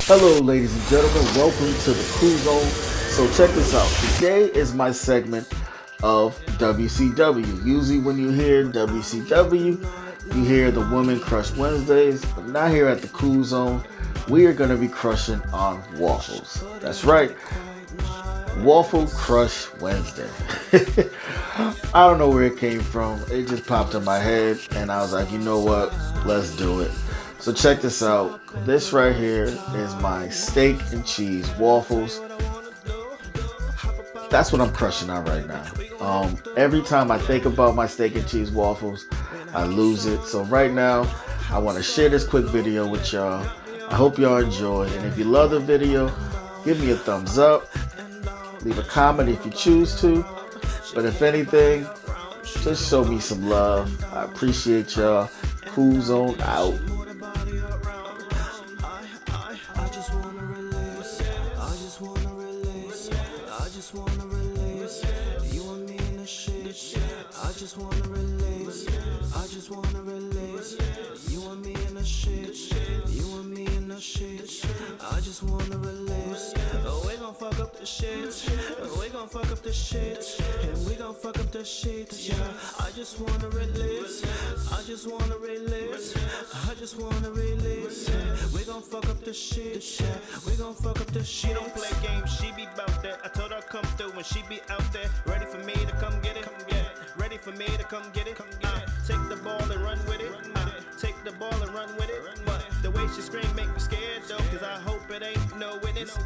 Hello, ladies and gentlemen. Welcome to the Kool Zone. So check this out. Today is my segment of WCW. Usually, when you hear WCW, you hear the Women Crush Wednesdays. But not here at the Kool Zone. We are going to be crushing on waffles. That's right. Waffle Crush Wednesday. I don't know where it came from. It just popped in my head, and I was like, you know what? Let's do it. So check this out. This right here is my steak and cheese waffles. That's what I'm crushing on right now. Every time I think about my steak and cheese waffles, I lose it. So right now, I want to share this quick video with y'all. I hope y'all enjoy. And if you love the video, give me a thumbs up. Leave a comment if you choose to. But if anything, just show me some love. I appreciate y'all. Kool Zone out. We gon' fuck up the shit. We gon' fuck up the shit. And we gon' fuck up the shit. Yeah. I just wanna release. I just wanna release. I just wanna release. We gon' fuck up the shit. We gon' fuck up the shit. She don't play games. She be bout that. I told her come through when she be out there. Ready for me to come get it. Come get it. Ready for me to come get it. Come get it. Take the ball and run with it. Take the ball and run with it. But the way she scream make me scared though. Cause I hope it ain't no witness.